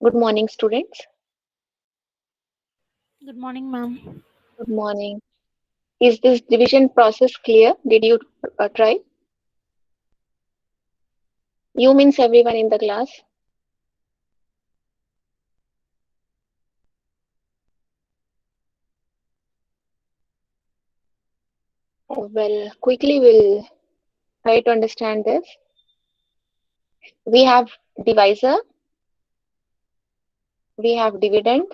Good morning, students. Good morning, ma'am. Good morning. Is this division process clear? Did you try? You means everyone in the class. Well, quickly we'll try to understand this. We have divisor, we have dividend,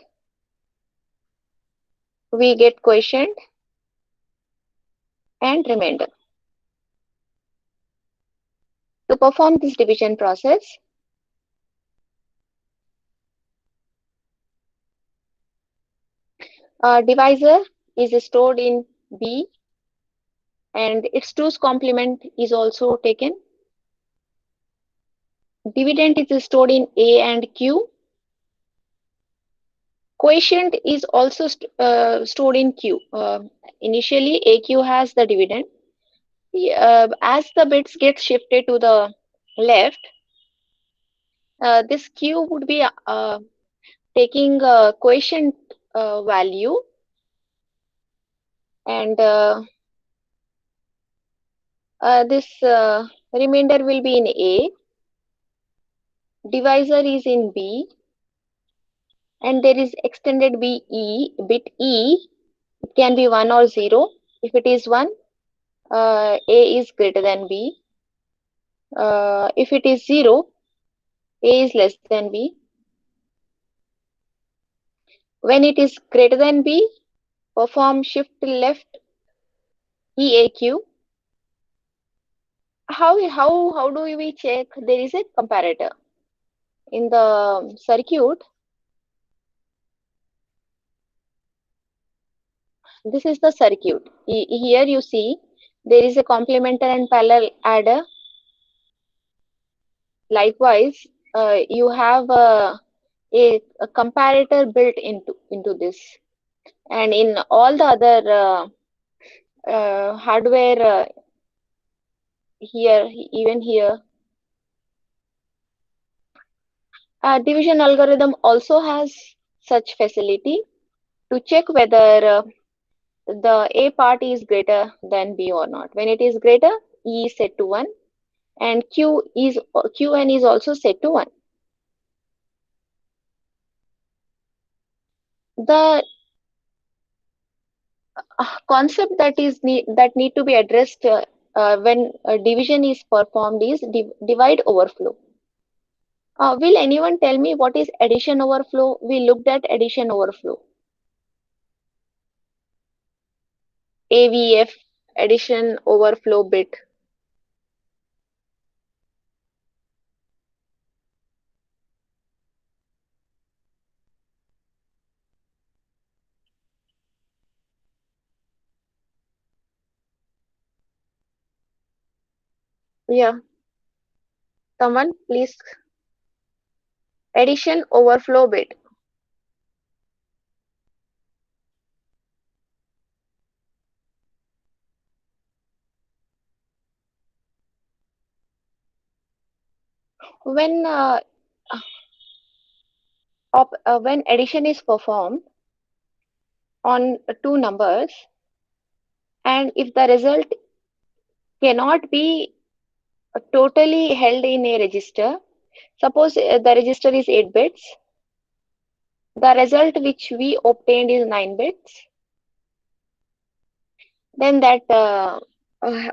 we get quotient and remainder. To perform this division process, divisor is stored in B and its 2's complement is also taken. Dividend is stored in A and Q. Quotient is also stored in Q. Initially, AQ has the dividend. As the bits get shifted to the left, this Q would be taking quotient value, and this remainder will be in A. Divisor is in B, and there is extended bit E. It can be 1 or 0. If it is 1, A is greater than B. If it is 0, A is less than B. When it is greater than B, perform shift left EAQ. How do we check? There is a comparator in the circuit. This is the circuit. Here you see there is a complementary and parallel adder. Likewise, you have a comparator built into this, and in all the other hardware here, even here, division algorithm also has such facility to check whether the A part is greater than B or not. When it is greater, E is set to 1 and Qn is also set to 1. The concept that need to be addressed when division is performed is divide overflow. Will anyone tell me what is addition overflow? We looked at addition overflow. AVF, addition overflow bit. Yeah, someone please. Addition overflow bit. When when addition is performed on two numbers, and if the result cannot be totally held in a register, suppose the register is 8 bits, the result which we obtained is 9 bits, then that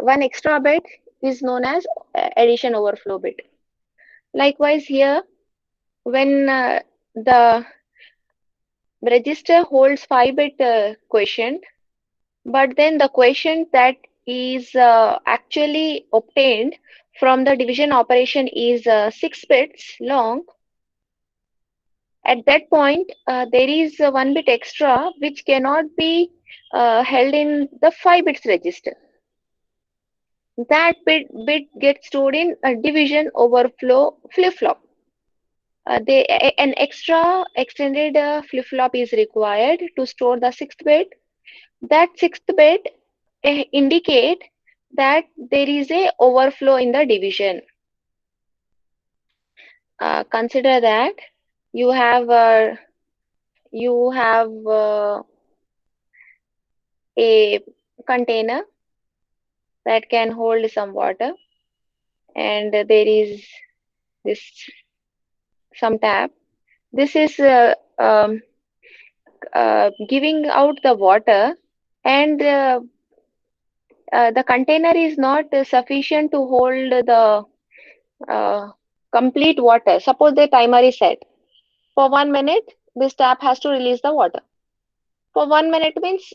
one extra bit is known as addition overflow bit. Likewise here, when the register holds 5-bit quotient, but then the quotient that is actually obtained from the division operation is 6 bits long. At that point, there is 1 bit extra which cannot be held in the 5 bits register. That bit gets stored in a division overflow flip-flop. An extra extended flip-flop is required to store the 6th bit. That 6th bit indicate that there is a overflow in the division. Consider that You have a container that can hold some water, and there is this some tap. This is giving out the water, and the container is not sufficient to hold the uh, complete water. Suppose the timer is set for 1 minute. This tap has to release the water. For 1 minute means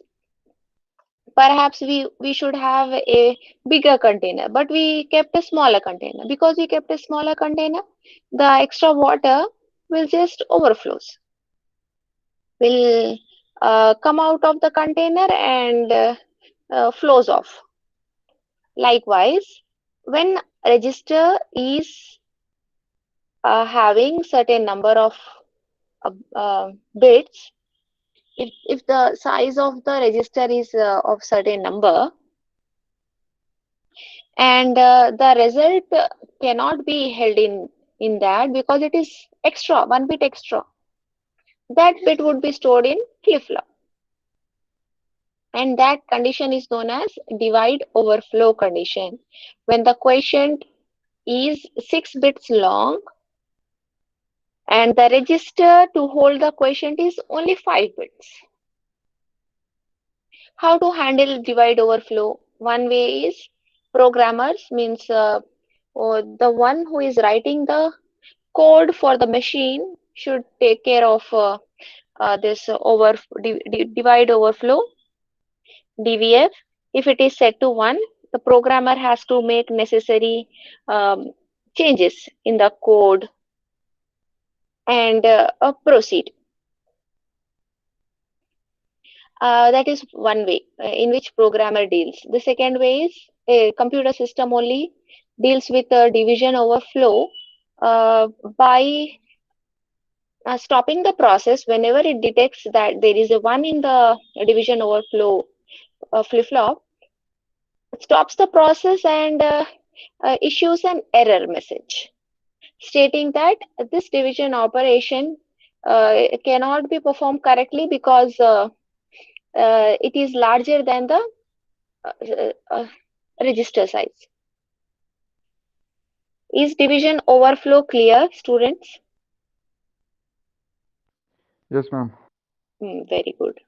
perhaps we should have a bigger container, but we kept a smaller container. Because we kept a smaller container, the extra water will just overflows, will come out of the container and flows off. Likewise, when register is having certain number of bits, if the size of the register is of certain number, and the result cannot be held in that because it is extra, one bit extra, that bit would be stored in flip-flop, and that condition is known as divide overflow condition. When the quotient is 6 bits long and the register to hold the quotient is only 5 bits. How to handle divide overflow? One way is programmers, means or the one who is writing the code for the machine should take care of this divide overflow, DVF. If it is set to 1, the programmer has to make necessary um, changes in the code and proceed. That is one way in which programmer deals. The second way is a computer system only deals with division overflow by stopping the process whenever it detects that there is a 1 in the division overflow flip-flop. It stops the process and issues an error message stating that this division operation cannot be performed correctly because it is larger than the register size. Is division overflow clear, students? Yes, ma'am. Very good.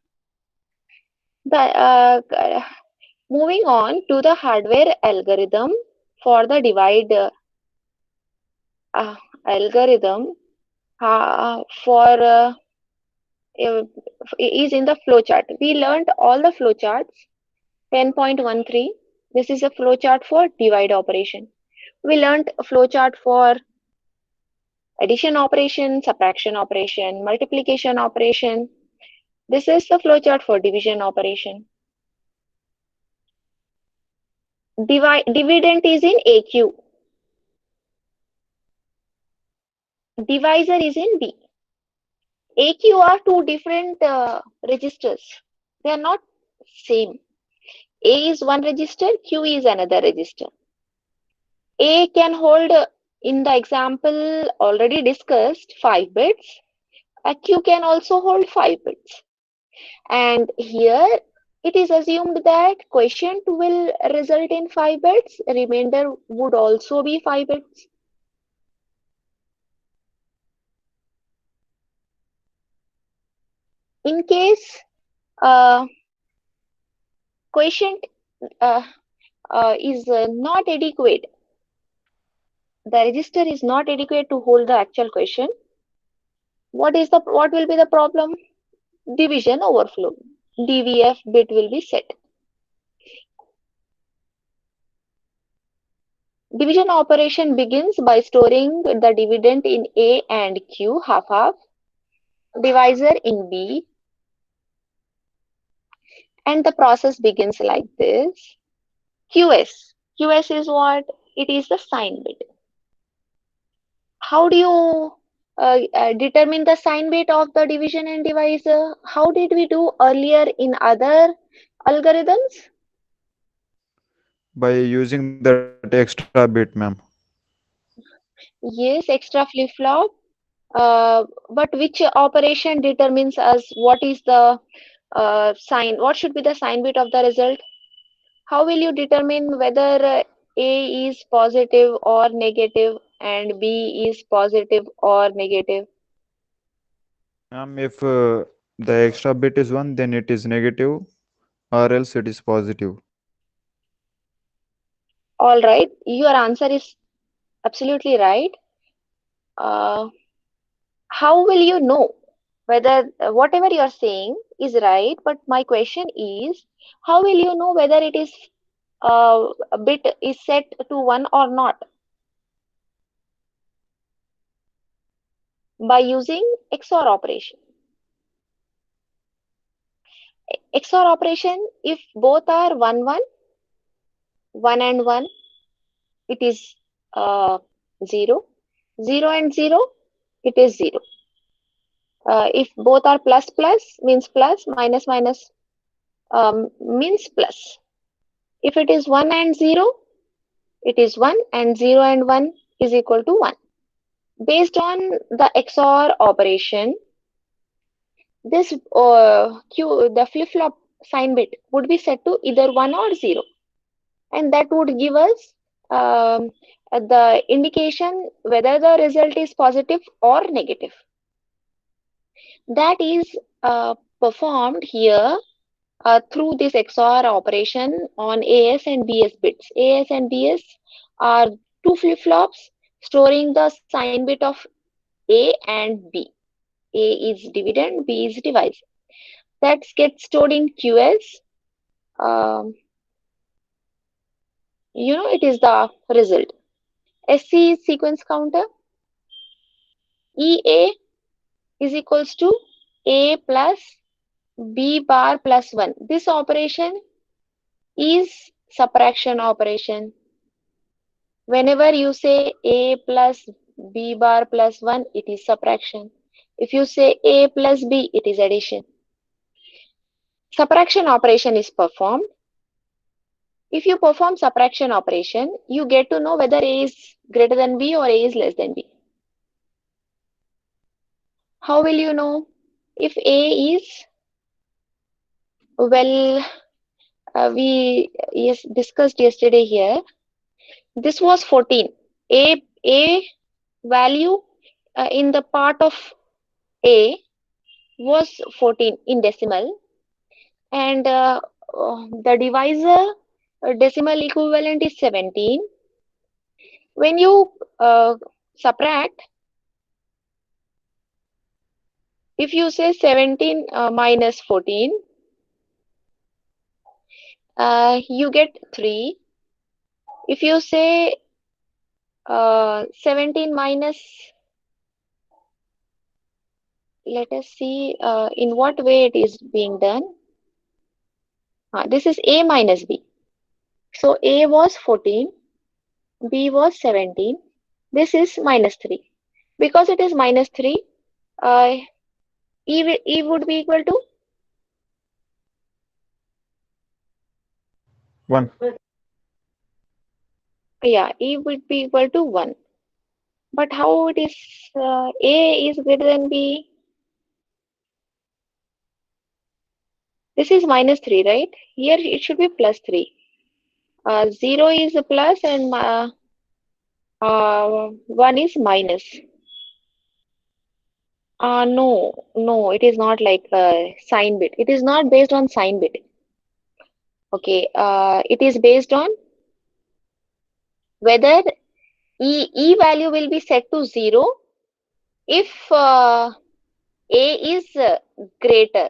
Moving on to the hardware algorithm for the divide uh, algorithm for uh, is in the flowchart. We learned all the flowcharts 10.13. This is a flowchart for divide operation. We learned a flowchart for addition operation, subtraction operation, multiplication operation. This is the flowchart for division operation. Dividend is in AQ. Divisor is in D. AQ are two different registers. They are not same. A is one register, Q is another register. A can hold, in the example already discussed, 5 bits. Q can also hold 5 bits. And here it is assumed that quotient will result in 5 bits, remainder would also be 5 bits. In case uh, quotient uh, is not adequate, the register is not adequate to hold the actual quotient, what will be the problem? Division overflow. DVF bit will be set. Division operation begins by storing the dividend in A and Q, half half, divisor in B, and the process begins like this. QS. QS is what? It is the sign bit. How do you determine the sign bit of the division and divisor? How did we do earlier in other algorithms? By using that extra bit, ma'am. Yes, extra flip-flop. But which operation determines us what is the sign, what should be the sign bit of the result? How will you determine whether A is positive or negative and B is positive or negative? If the extra bit is 1, then it is negative, or else it is positive. All right, your answer is absolutely right. Uh, how will you know whether whatever you are saying is right? But my question is, how will you know whether it is a bit is set to 1 or not? By using XOR operation. XOR operation, if both are 1, 1, 1 and 1, it is uh, 0. 0 and 0, it is 0. If both are plus, plus means plus, minus, minus means plus. If it is 1 and 0, it is 1, and 0 and 1 is equal to 1. Based on the XOR operation, this the flip-flop sign bit would be set to either 1 or 0. And that would give us the indication whether the result is positive or negative. That is performed here through this XOR operation on AS and BS bits. AS and BS are two flip-flops storing the sign bit of A and B. A is dividend, B is divisor. That gets stored in QS. Um, it is the result. SC is sequence counter. EA is equals to A plus B bar plus 1. This operation is subtraction operation. Whenever you say A plus B bar plus 1, it is subtraction. If you say A plus B, it is addition. Subtraction operation is performed. If you perform subtraction operation, you get to know whether A is greater than B or A is less than B. How will you know? If A is, well, we discussed yesterday here. This was 14. A value in the part of A was 14 in decimal, and the divisor decimal equivalent is 17. When you subtract, if you say 17 minus 14, you get 3. If you say 17 minus, let us see in what way it is being done. This is A minus B. So A was 14, B was 17. This is minus 3. Because it is minus 3, uh, E would be equal to 1. E would be equal to 1. But how it is A is greater than B? This is minus 3, right? Here it should be plus 3. 0 is a plus and 1 is minus. No, it is not like a sign bit. It is not based on sign bit. Okay, it is based on whether E value will be set to 0 if A is greater.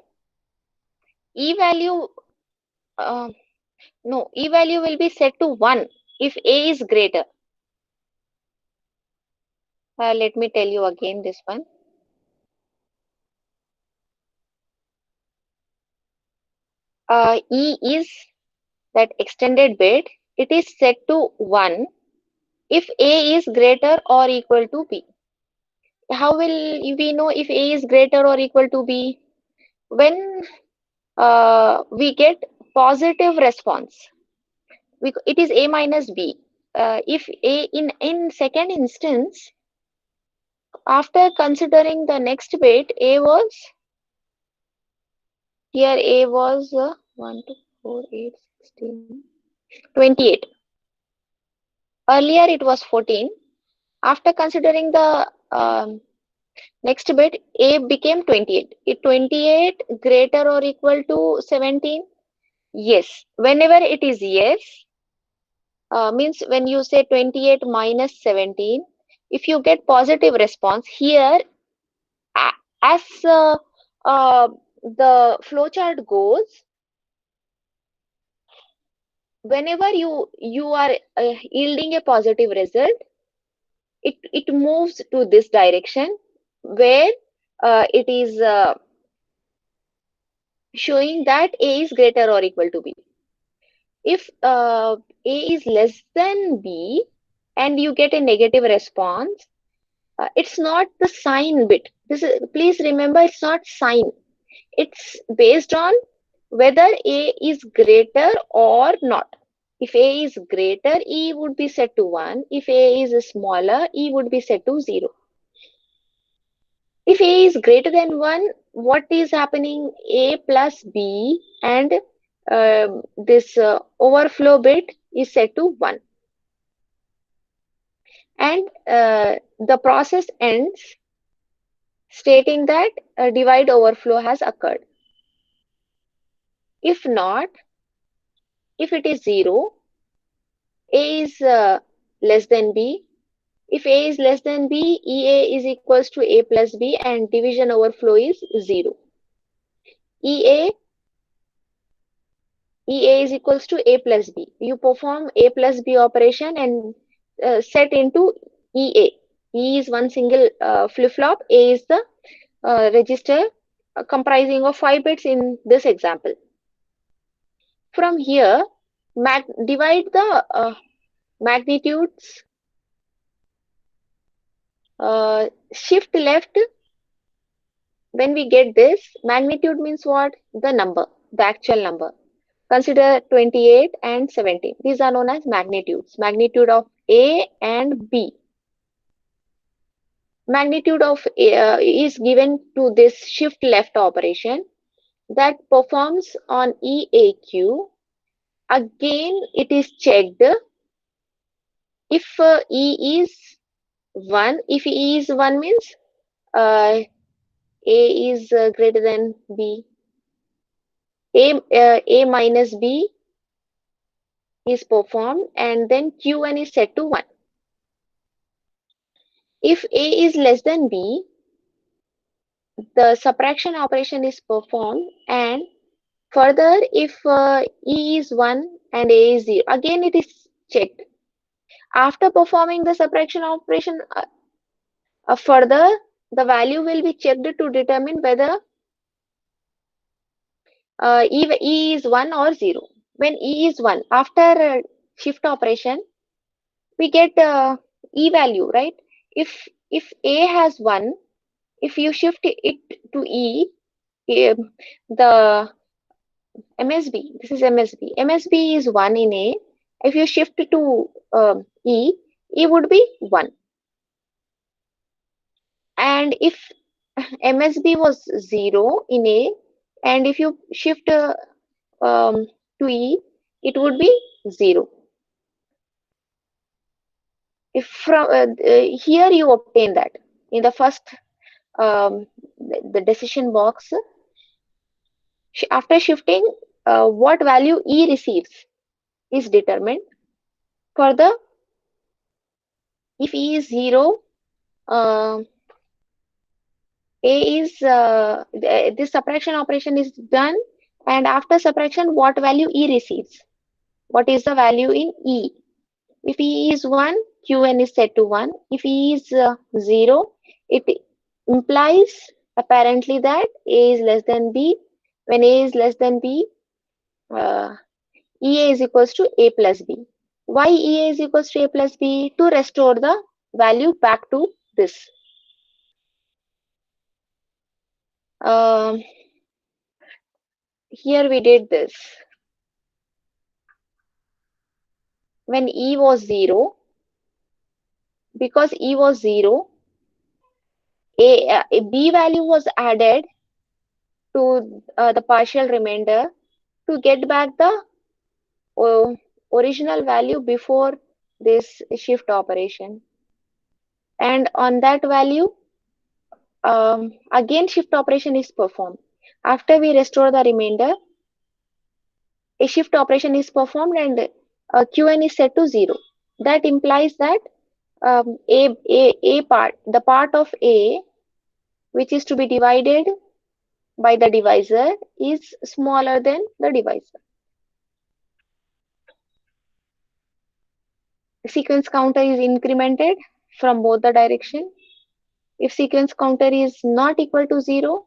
E value, uh, no, E value will be set to 1 if A is greater. Let me tell you again this one. E is that extended bit. It is set to 1 if A is greater or equal to B. How will we know if A is greater or equal to B? When we get positive response, it is A minus B. If A in second instance, after considering the next bit, A was, here A was 1, 2, 4, 8, 16, 28. Earlier it was 14. After considering the next bit, A became 28. Is 28 greater or equal to 17? Yes. Whenever it is yes, means when you say 28 minus 17, if you get positive response here, as uh, the flowchart goes, whenever you are yielding a positive result, it moves to this direction where it is showing that A is greater or equal to B. If A is less than B and you get a negative response, it's not the sign bit. This is, please remember, it's not sign. It's based on whether A is greater or not. If A is greater, E would be set to 1. If A is smaller, E would be set to 0. If A is greater than 1, what is happening? A plus B and this overflow bit is set to 1. And the process ends stating that a divide overflow has occurred. If not, if it is 0, A is less than B. If A is less than B, EA is equals to A plus B and division overflow is 0. EA EA is equals to A plus B. You perform A plus B operation and set into EA. E is one single flip-flop. A is the register comprising of 5 bits in this example. From here, divide the magnitudes, shift left. When we get this, magnitude means what? The number, the actual number. Consider 28 and 17. These are known as magnitudes. Magnitude of A and B. Magnitude of A is given to this shift left operation that performs on EAQ. Again, it is checked if E is 1. If E is 1 means A is greater than B. A minus B is performed and then Q1 is set to 1. If A is less than B, the subtraction operation is performed, and further if E is 1 and A is 0, again it is checked. After performing the subtraction operation, further the value will be checked to determine whether E is 1 or 0. When E is 1, after shift operation, we get E value, right? If A has 1, if you shift it to E, the MSB, this is MSB. MSB is 1 in A. If you shift to E, E would be 1. And if MSB was 0 in A, and if you shift to E, it would be 0. If from here you obtain that in the first the decision box, after shifting, what value E receives is determined. Further, if E is 0, uh, A is this subtraction operation is done, and after subtraction, what value E receives? What is the value in E? If E is 1, Qn is set to 1. If E is 0, it implies apparently that A is less than B. When A is less than B, EA is equals to A plus B. Why EA is equals to A plus B? To restore the value back to this. Here we did this. When E was 0, because E was 0, A B value was added to the partial remainder to get back the uh, original value before this shift operation. And on that value, again shift operation is performed. After we restore the remainder, a shift operation is performed and Qn is set to 0. That implies that a part, the part of A which is to be divided by the divisor is smaller than the divisor. Sequence counter is incremented from both the direction. If sequence counter is not equal to 0,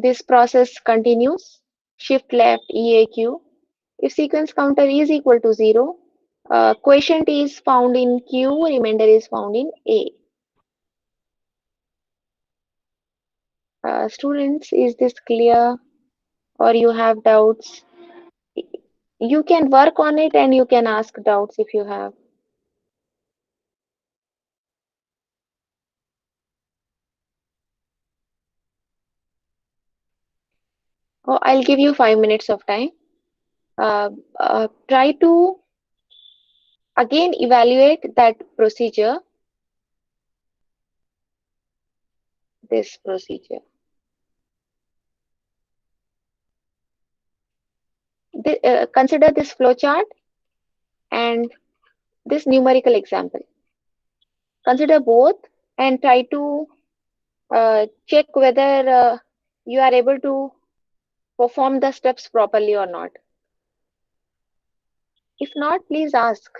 this process continues. Shift left EAQ. If sequence counter is equal to 0, quotient is found in Q, remainder is found in A. Students, is this clear or you have doubts? You can work on it and you can ask doubts if you have. Oh, I'll give you 5 minutes of time. Try to again evaluate that procedure, this procedure. Consider this flowchart and this numerical example. Consider both and try to check whether you are able to perform the steps properly or not. If not, please ask.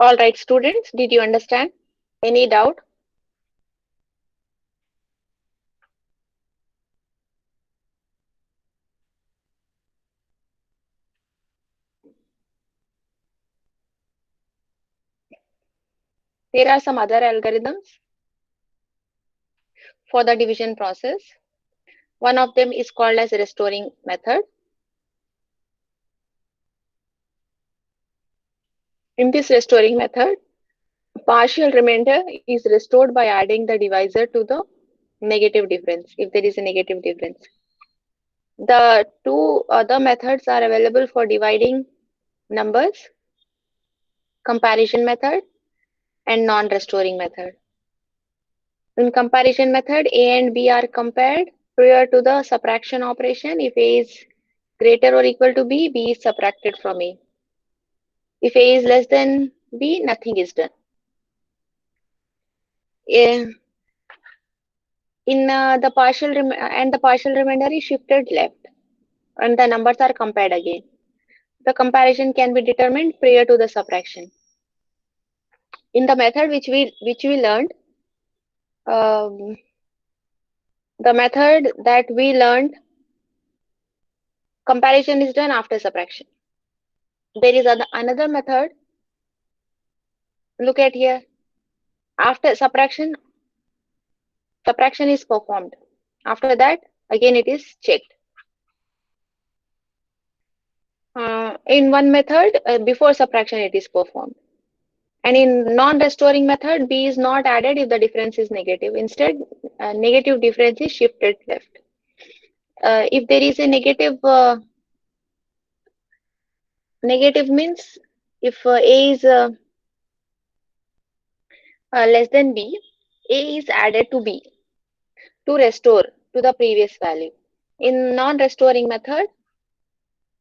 All right, students, did you understand? Any doubt? There are some other algorithms for the division process. One of them is called as restoring method. In this restoring method, partial remainder is restored by adding the divisor to the negative difference if there is a negative difference. The two other methods are available for dividing numbers: comparison method and non-restoring method. In comparison method, A and B are compared prior to the subtraction operation. If A is greater or equal to B, B is subtracted from A. If A is less than B, nothing is done. Eh, In the partial remainder is shifted left, and the numbers are compared again. The comparison can be determined prior to the subtraction. In the method which we learned, um, the method that we learned, comparison is done after subtraction. There is another method. Look at here. After subtraction is performed. After that, again it is checked. In one method, before subtraction it is performed. And in non-restoring method, B is not added if the difference is negative. Instead, negative difference is shifted left. If there is a negative means if A is less than B, A is added to B to restore to the previous value. In non-restoring method,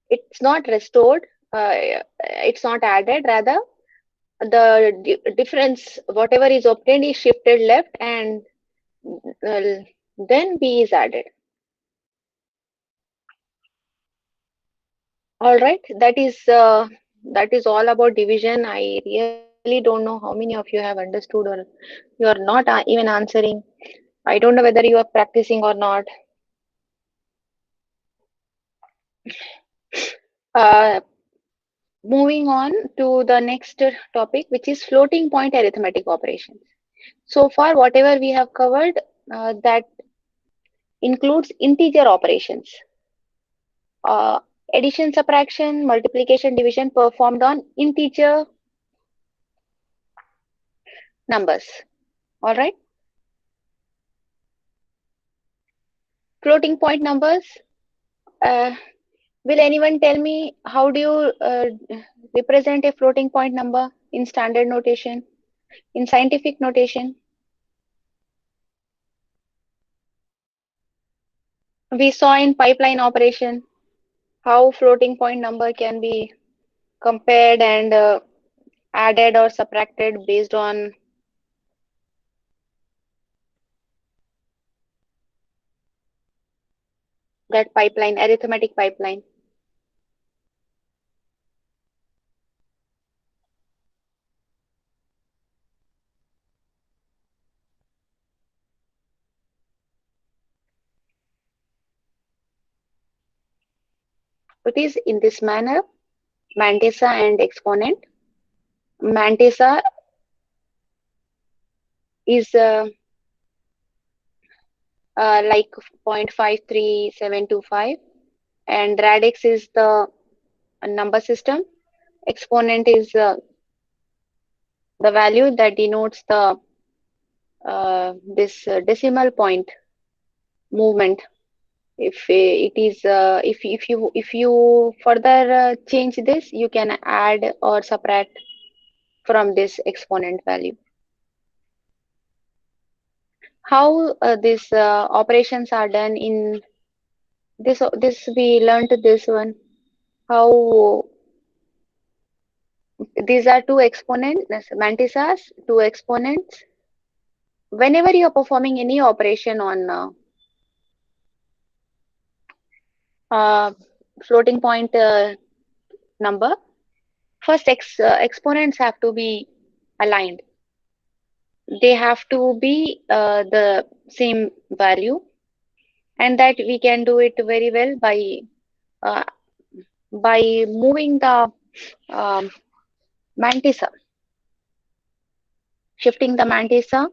it's not restored, it's not added, rather the difference, whatever is obtained, is shifted left, and then B is added. All right, that is all about division. I really don't know how many of you have understood, or you are not even answering. I don't know whether you are practicing or not. Uh, Moving on to the next topic, which is floating point arithmetic operations. So far, whatever we have covered, that includes integer operations. Uh, Addition, subtraction, multiplication, division performed on integer numbers. All right. Floating point numbers. Uh, will anyone tell me how do you represent a floating point number in standard notation, in scientific notation? We saw in pipeline operation how floating point number can be compared and added or subtracted based on that pipeline, arithmetic pipeline. It is in this manner: mantissa and exponent. Mantissa is like 0.53725, and radix is the number system. Exponent is the value that denotes the this decimal point movement. If you further change this, you can add or subtract from this exponent value. How these operations are done in this we learned this one. How these are two exponents, mantissas, two exponents. Whenever you are performing any operation on uh, floating point number, first exponents have to be aligned. They have to be the same value, and that we can do it very well uh, by moving the um, mantissa, shifting the mantissa.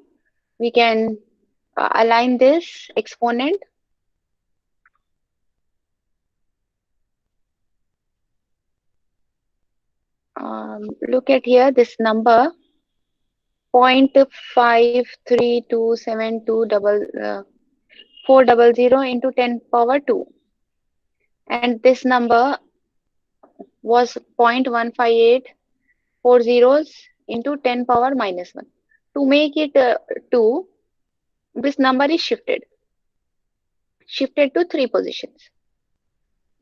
We can align this exponent. Look at here, this number 0.53272400 into 10 power 2, and this number was 0.15840 into 10 power minus 1. To make it 2, this number is shifted to 3 positions.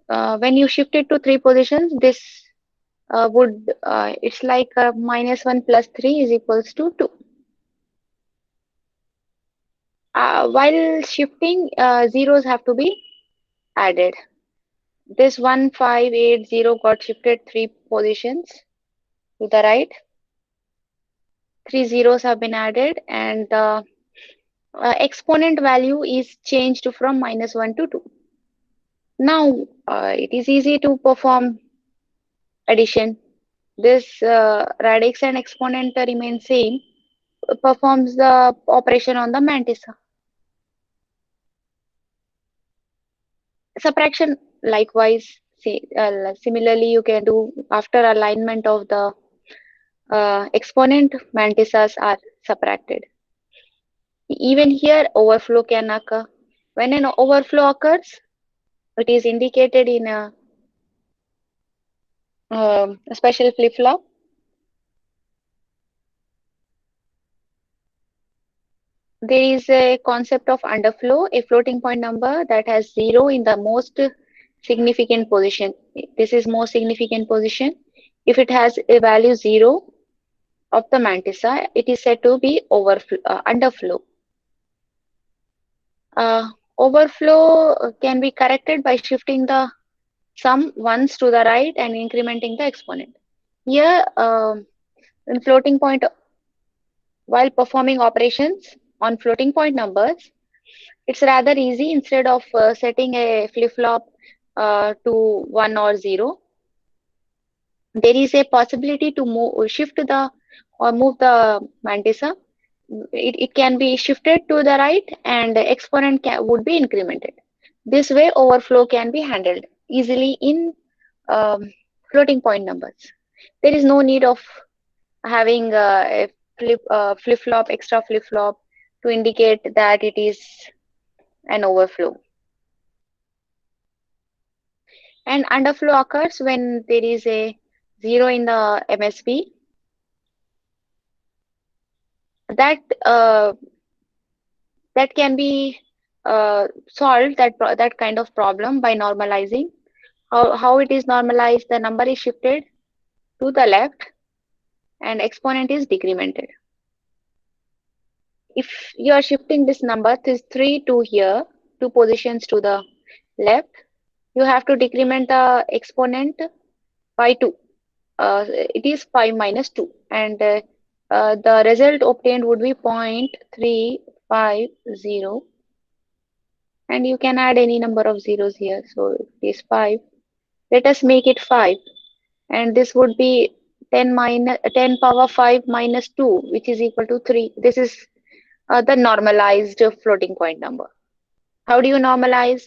When you shift it to 3 positions, this would it's like minus 1 plus 3 is equals to 2. While shifting, zeros have to be added. This 1580 got shifted 3 positions to the right. 3 zeros have been added, and the exponent value is changed from minus 1 to 2. Now it is easy to perform addition. This radix and exponent remain same, performs the operation on the mantissa. Subtraction, likewise, similarly you can do after alignment of the exponent, mantissas are subtracted. Even here, overflow can occur. When an overflow occurs, it is indicated in a special flip-flop. There is a concept of underflow, a floating point number that has 0 in the most significant position. This is most significant position. If it has a value 0 of the mantissa, it is said to be underflow. Uh, Overflow can be corrected by shifting the sum ones to the right and incrementing the exponent. Here, in floating point, while performing operations on floating point numbers, it's rather easy. Instead of setting a flip-flop to 1 or 0, there is a possibility to shift the or move the mantissa. It can be shifted to the right, and the exponent would be incremented. This way, overflow can be handled easily in um, floating point numbers. There is no need of having a flip-flop, extra flip-flop to indicate that it is an overflow. And underflow occurs when there is a 0 in the MSB. That that can be solved, that kind of problem, by normalizing. How it is normalized? The number is shifted to the left and exponent is decremented. If you are shifting this number, this 3 to here, 2 positions to the left, you have to decrement the exponent by 2. It is 5 minus 2, and the result obtained would be 0.350, and you can add any number of zeros here. So it is 5. Let us make it 5, and this would be 10 power 5 minus 2, which is equal to 3. This is the normalized floating point number. How do you normalize?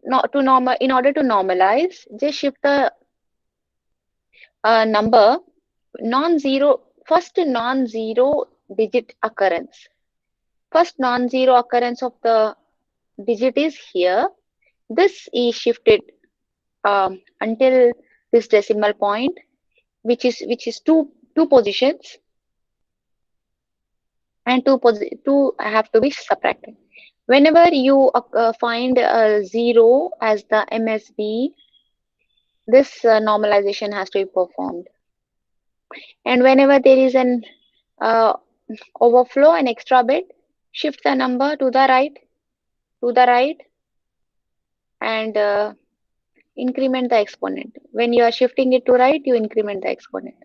In order to normalize, just shift the number non-zero, first non-zero digit occurrence. First non-zero occurrence of the digit is here. This is shifted until this decimal point, which is two positions, and two have to be subtracted. Whenever you find a 0 as the MSB, this normalization has to be performed. And whenever there is an uh, overflow, an extra bit, shift the number to the right, and increment the exponent. When you are shifting it to right, you increment the exponent.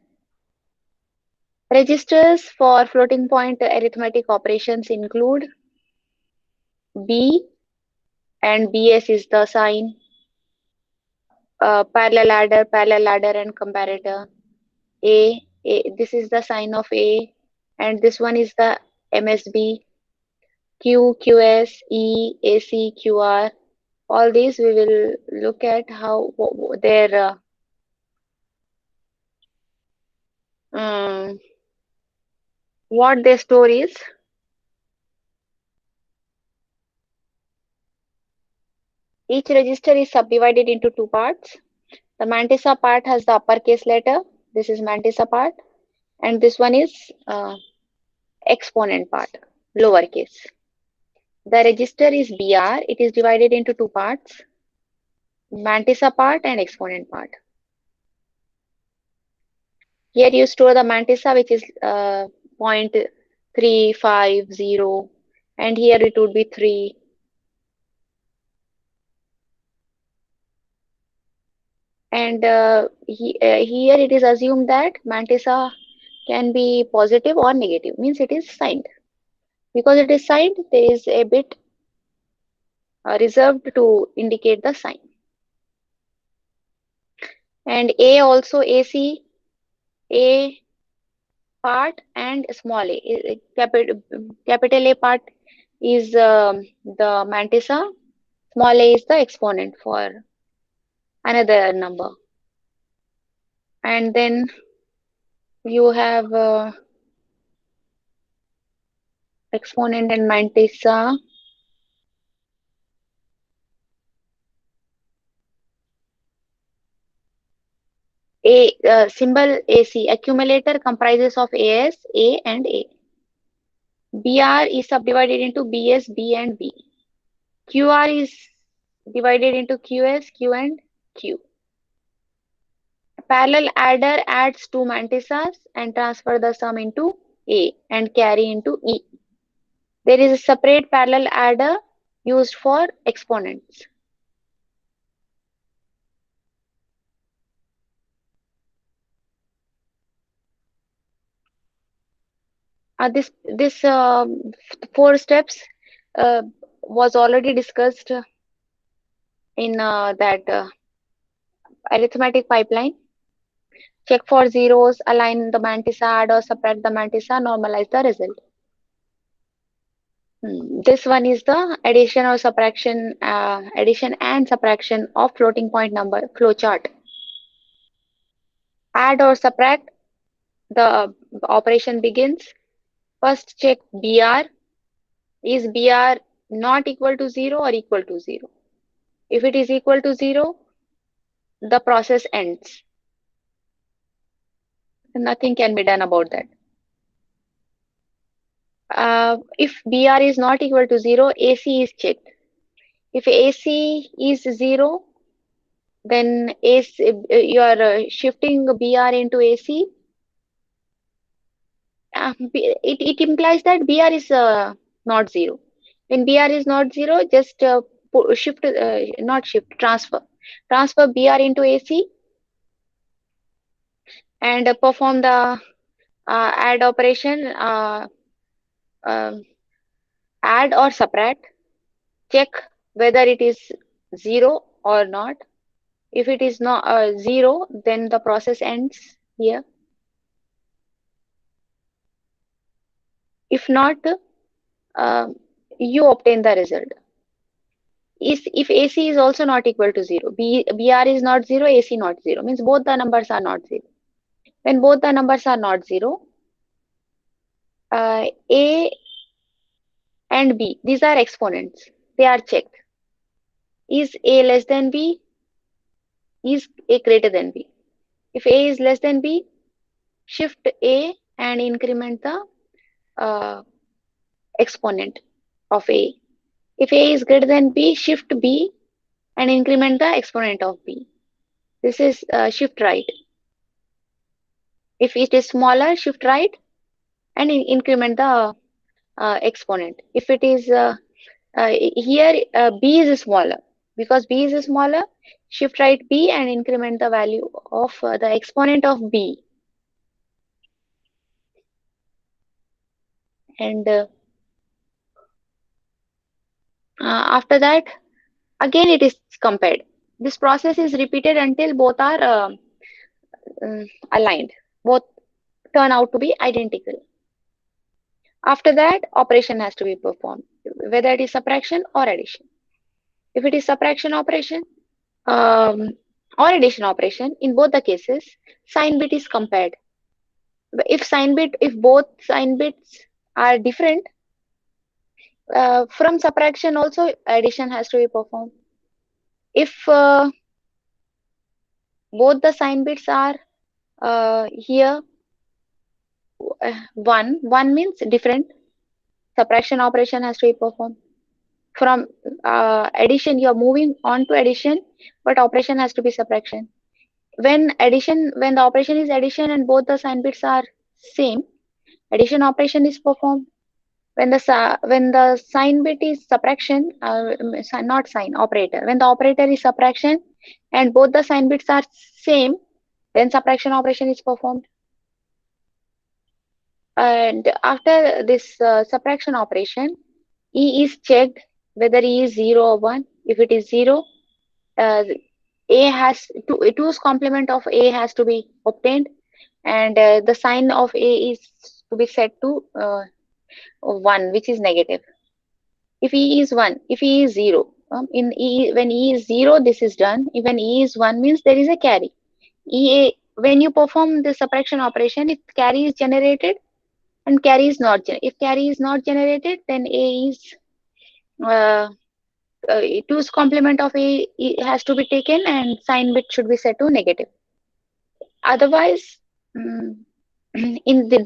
Registers for floating point arithmetic operations include B, and BS is the sign, parallel ladder and comparator. This is the sign of A, and this one is the MSB, QS, AC, QR. All these we will look at how their um, what their story is. Each register is subdivided into two parts. The Mantissa part has the uppercase letter. This is Mantissa part, and this one is exponent part, lowercase. The register is BR. It is divided into two parts, Mantissa part and exponent part. Here you store the Mantissa, which is 0.350, and here it would be 3. And here it is assumed that Mantissa can be positive or negative, means it is signed. Because it is signed, there is a bit reserved to indicate the sign. And A also AC, A part and small a. Capital A part is the mantissa, small a is the exponent for another number. And then you have exponent and mantissa. Symbol AC, accumulator comprises of AS, A and A. BR is subdivided into BS, B and B. QR is divided into QS, Q and Q. Parallel adder adds two mantissas and transfer the sum into A and carry into E. There is a separate parallel adder used for exponents. This 4 steps was already discussed in that arithmetic pipeline. Check for zeros, align the mantissa, add or subtract the mantissa, normalize the result. This one is the addition and subtraction of floating point number flowchart. Add or subtract, the operation begins. First check BR. Is BR not equal to 0 or equal to 0? If it is equal to 0, the process ends. Nothing can be done about that. If BR is not equal to 0, AC is checked. If AC is 0, then you are shifting BR into AC. It implies that BR is not 0. When BR is not 0, just transfer BR into AC and perform the add operation, add or subtract. Check whether it is 0 or not. If it is not 0, then the process ends here. If not, you obtain the result. If AC is also not equal to 0, BR is not 0, AC not 0, means both the numbers are not 0. When both the numbers are not 0, A and B, these are exponents, they are checked. Is A less than B? Is A greater than B? If A is less than B, shift A and increment the exponent of A. If A is greater than B, shift B and increment the exponent of B. This is shift right. If it is smaller, shift right and increment the exponent. If it is here, B is smaller. Because B is smaller, shift right B and increment the value of the exponent of B. And after that, again it is compared. This process is repeated until both are aligned. Both turn out to be identical. After that, operation has to be performed, whether it is subtraction or addition. If it is subtraction operation um, or addition operation, in both the cases, sign bit is compared. If both sign bits are different, from subtraction also addition has to be performed. If both the sign bits are here one means different, subtraction operation has to be performed. From addition, you are moving on to addition, but operation has to be subtraction. When the operation is addition and both the sign bits are same, addition operation is performed. When the sign bit is subtraction, not sign, operator. When the operator is subtraction and both the sign bits are same, then subtraction operation is performed. And after this subtraction operation, E is checked whether E is 0 or 1. If it is 0, uh, two's complement of A has to be obtained, and the sign of A is to be set to 1, which is negative. If E is 1, if E is 0, when E is 0, this is done. When E is 1 means there is a carry. When you perform the subtraction operation, if carry is generated and carry is not if carry is not generated, then A is uh, 2's complement of A has to be taken and sign bit should be set to negative. Otherwise, mm,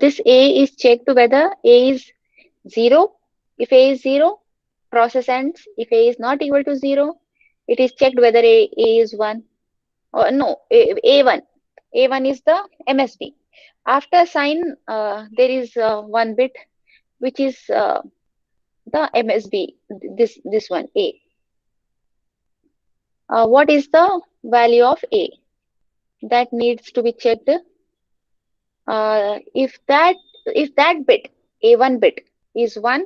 this A is checked to whether A is 0. If A is 0, process ends. If A is not equal to 0, it is checked whether A is 1 or no, A1. A1 is the MSB. After sign, there is one bit which is the MSB, this one, A. What is the value of A? That needs to be checked. If that bit, A1 bit, is 1,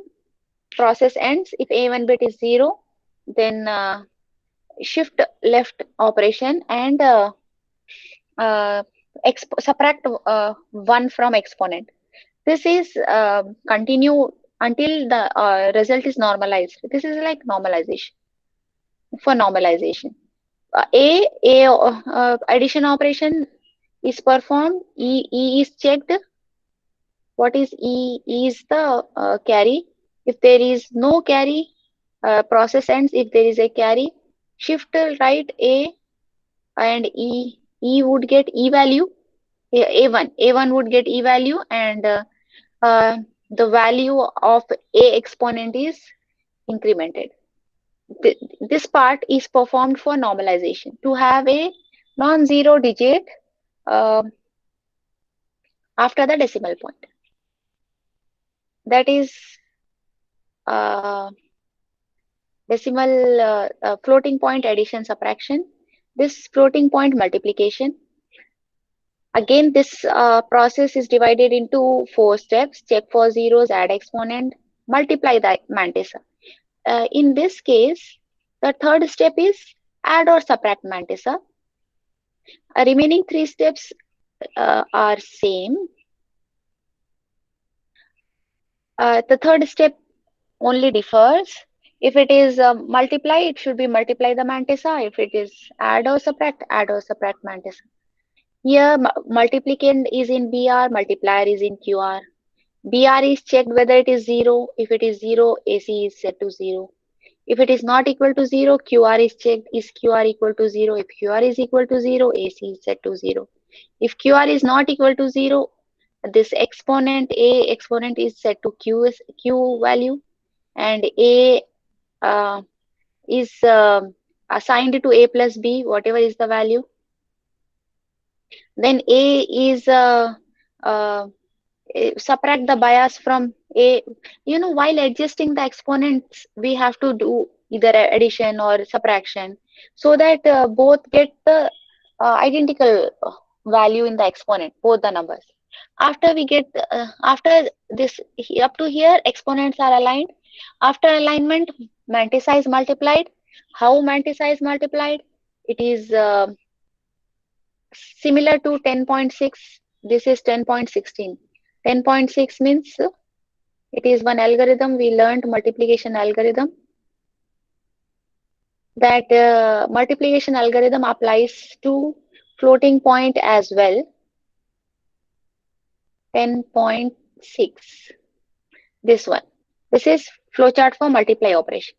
process ends. If A1 bit is 0, then shift left operation and uh, subtract 1 from exponent. This is continue until the result is normalized. This is like normalization. For normalization, addition operation is performed. E is checked. What is E? E is the carry. If there is no carry, process ends. If there is a carry, shift right A and E. E would get E value. A1. A1 would get E value, and uh, the value of A exponent is incremented. This part is performed for normalization to have a non-zero digit uh, after the decimal point. That is uh, decimal floating point addition subtraction. This floating point multiplication. Again, this process is divided into 4 steps. Check for zeros, add exponent, multiply the mantissa. In this case, the third step is add or subtract mantissa. Remaining 3 steps are same. The third step only differs. If it is multiply, it should be multiply the mantissa. If it is add or subtract mantissa. Here, multiplicand is in BR, multiplier is in QR. BR is checked whether it is 0. If it is 0, AC is set to 0. If it is not equal to 0, QR is checked. Is QR equal to 0? If QR is equal to 0, AC is set to 0. If QR is not equal to 0, this exponent, A exponent is set to Q value, and A uh, is assigned to A plus B, whatever is the value. Then A is uh, subtract the bias from A. While adjusting the exponents, we have to do either addition or subtraction so that both get the identical value in the exponent, both the numbers. After we get after this up to here, exponents are aligned. After alignment, mantissa is multiplied. How mantissa is multiplied? It is similar to 10.6. This is 10.16. 10.6 means it is one algorithm we learned, multiplication algorithm. That multiplication algorithm applies to floating point as well. 10.6. This one. This is flowchart for multiply operation.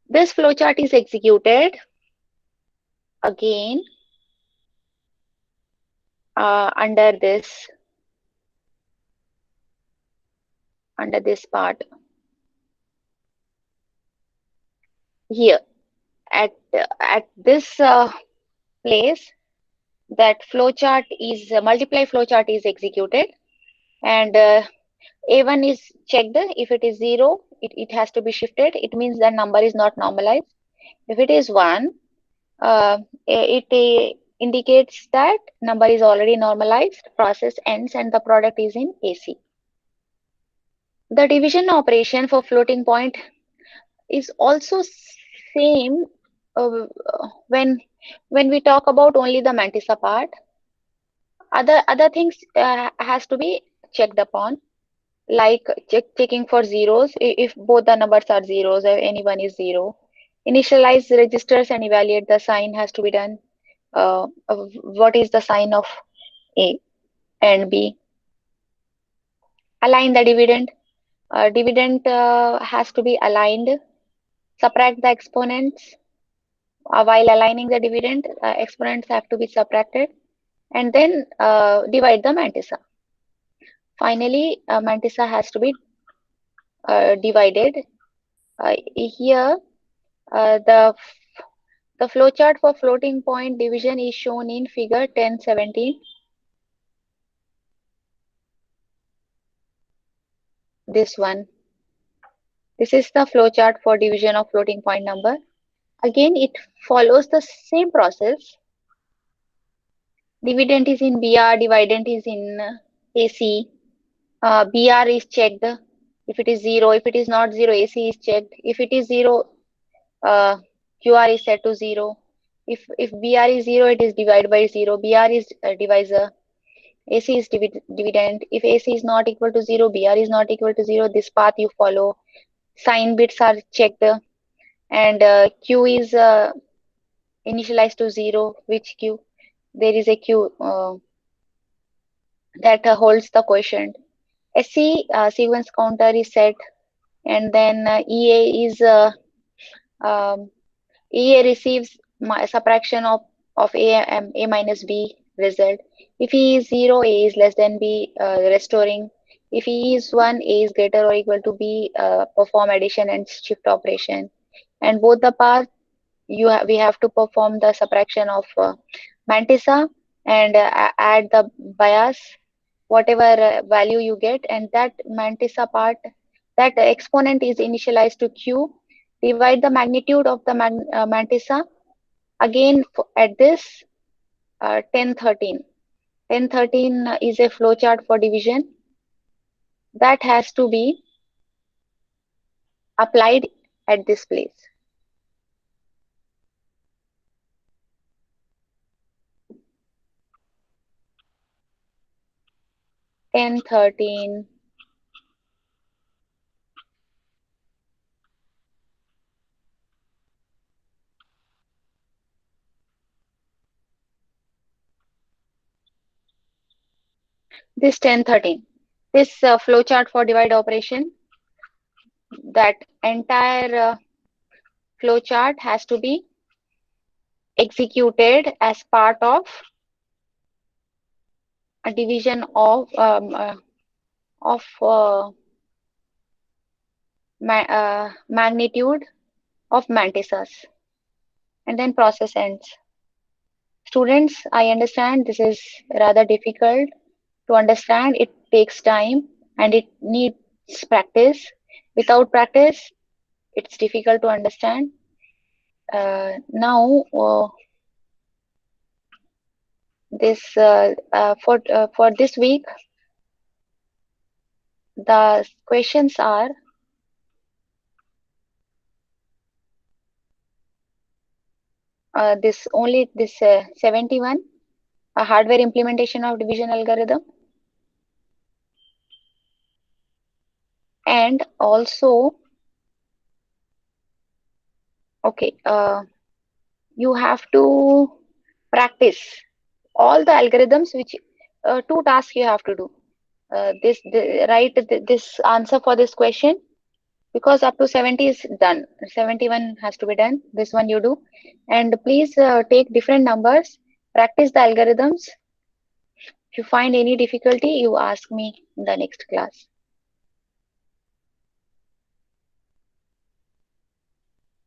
This flowchart is executed again under this part here at this place. That flowchart is multiply flowchart is executed, and A1 is checked. If it is 0, it has to be shifted. It means that number is not normalized. If it is 1, it indicates that number is already normalized, process ends, and the product is in AC. The division operation for floating point is also same uh, when we talk about only the mantissa part. Other things has to be checked upon, like checking for zeros. If both the numbers are zeros, or any one is zero, initialize registers and evaluate the sign has to be done. What is the sign of A and B? Align the dividend. Dividend has to be aligned. Subtract the exponents. While aligning the dividend, exponents have to be subtracted, and then divide the mantissa. Finally, mantissa has to be divided. Here, the flowchart for floating point division is shown in figure 1017. This one. This is the flowchart for division of floating point number. Again, it follows the same process. Dividend is in BR, dividend is in AC. BR is checked. If it is 0, if it is not 0, AC is checked. If it is 0, QR is set to 0. If BR is 0, it is divided by 0. BR is divisor. AC is dividend. If AC is not equal to 0, BR is not equal to 0. This path you follow. Sign bits are checked, and Q is initialized to 0. Which Q? There is a Q that holds the quotient. SC sequence counter is set, and then um, EA receives subtraction of A minus B result. If E is 0, A is less than B, restoring. If E is 1, A is greater or equal to B, perform addition and shift operation. And both the paths, we have to perform the subtraction of mantissa and add the bias, whatever value you get, and that mantissa part, that exponent is initialized to Q. Divide the magnitude of the mantissa again at this 1013. 1013 is a flowchart for division that has to be applied at this place. Ten thirteen. This 1013. This flowchart for divide operation, that entire flowchart has to be executed as part of a division of magnitude of mantissas, and then process ends. Students, I understand this is rather difficult to understand. It takes time and it needs practice. Without practice, it's difficult to understand. Now, This for this week, the questions are this 71, a hardware implementation of division algorithm, and also okay, you have to practice all the algorithms which two tasks you have to do. Write this answer for this question because up to 70 is done. 71 has to be done. This one you do, and please take different numbers. Practice the algorithms. If you find any difficulty, you ask me in the next class.